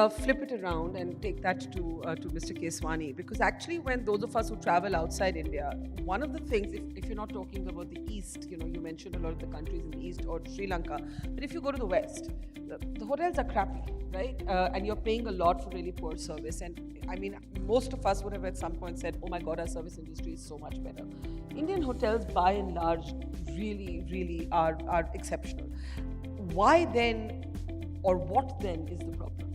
flip it around and take that to Mr. Keswani, because actually, when those of us who travel outside India, one of the things, if you're not talking about the East, you mentioned a lot of the countries in the East or Sri Lanka, but if you go to the West, the hotels are crappy, right? And you're paying a lot for really poor service. And I mean, most of us would have at some point said, "Oh my God, our service industry is so much better." Indian hotels, by and large, really, really are exceptional. Why then, or what then is the problem?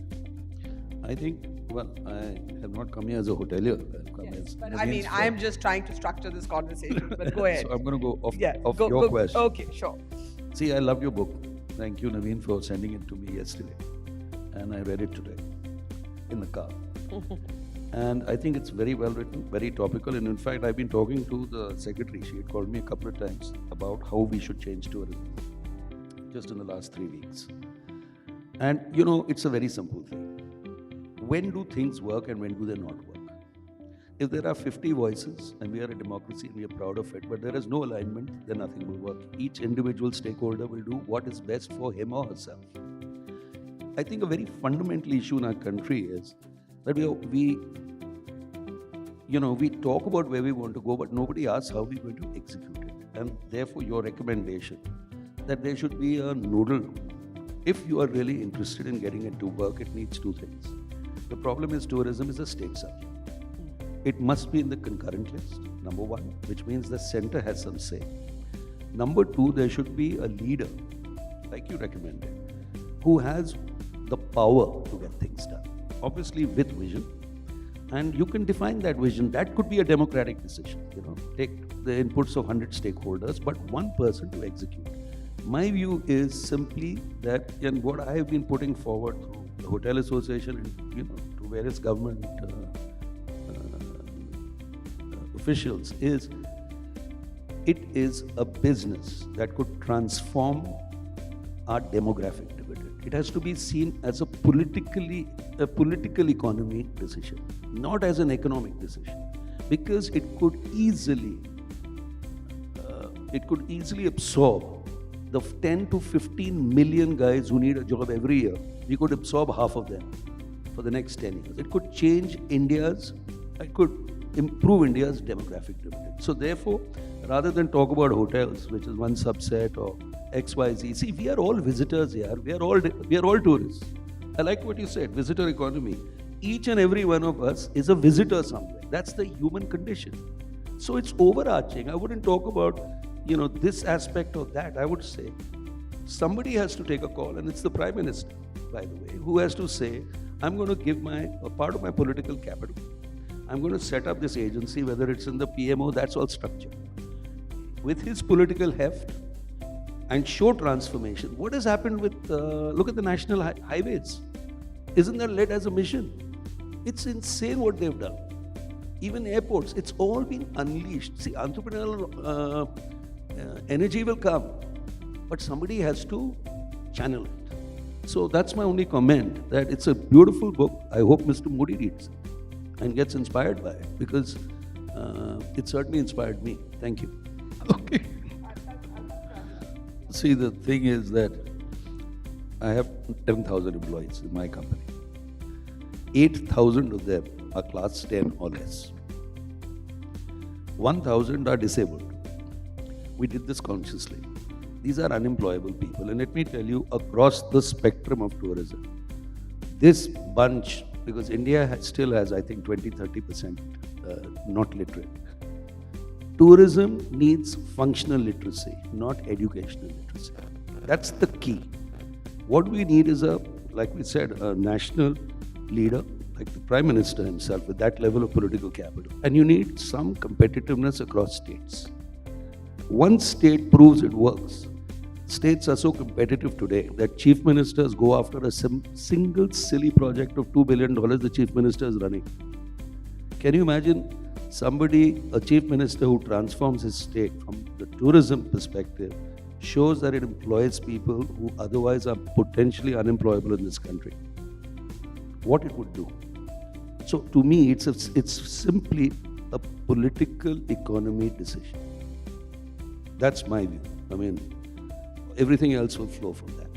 I think, well, I have not come here as a hotelier. I've come Yes, as but I Navin's mean, friend. I'm just trying to structure this conversation, but go ahead. So I'm going to go off, Yeah, off go, your go, question. Okay, sure. See, I loved your book. Thank you, Navin, for sending it to me yesterday. And I read it today in the car. And I think it's very well written, very topical. And in fact, I've been talking to the secretary. She had called me a couple of times about how we should change tourism just in the last 3 weeks. And it's a very simple thing. When do things work and when do they not work? If there are 50 voices and we are a democracy and we are proud of it, but there is no alignment, then nothing will work. Each individual stakeholder will do what is best for him or herself. I think a very fundamental issue in our country is that we talk about where we want to go, but nobody asks how we're going to execute it. And therefore, your recommendation that there should be a nodal. If you are really interested in getting it to work, it needs two things. The problem is tourism is a state subject. It must be in the concurrent list, number one, which means the center has some say. Number two, there should be a leader, like you recommended, who has the power to get things done, obviously with vision. And you can define that vision. That could be a democratic decision, take the inputs of 100 stakeholders, but one person to execute. My view is simply that, and what I have been putting forward through the Hotel Association and to various government officials, is it is a business that could transform our demographic dividend. It has to be seen as a political economy decision, not as an economic decision, because it could easily absorb the 10 to 15 million guys who need a job every year. We could absorb half of them for the next 10 years. It could improve India's demographic dividend. So therefore, rather than talk about hotels, which is one subset, or XYZ, see, we are all visitors here. We are all tourists. I like what you said, visitor economy. Each and every one of us is a visitor somewhere. That's the human condition. So it's overarching. I wouldn't talk about this aspect or that. I would say somebody has to take a call, and it's the Prime Minister, by the way, who has to say, I'm going to give a part of my political capital. I'm going to set up this agency, whether it's in the PMO, that's all structure. With his political heft and show transformation. What has happened with, look at the national highways. Isn't that led as a mission? It's insane what they've done. Even airports, it's all been unleashed. See, entrepreneurial energy will come, but somebody has to channel it. So that's my only comment, that it's a beautiful book. I hope Mr. Modi reads it and gets inspired by it, because it certainly inspired me. Thank you. Okay. See, the thing is that I have 10,000 employees in my company. 8,000 of them are class 10 or less. 1,000 are disabled. We did this consciously. These are unemployable people. And let me tell you, across the spectrum of tourism, this bunch, because India still has, I think, 20-30% not literate. Tourism needs functional literacy, not educational literacy. That's the key. What we need is like we said, a national leader, like the Prime Minister himself, with that level of political capital. And you need some competitiveness across states. One state proves it works. States are so competitive today that chief ministers go after a single silly project of $2 billion the chief minister is running. Can you imagine a chief minister who transforms his state from the tourism perspective, shows that it employs people who otherwise are potentially unemployable in this country? What it would do. So to me, it's simply a political economy decision. That's my view. I mean, everything else will flow from that.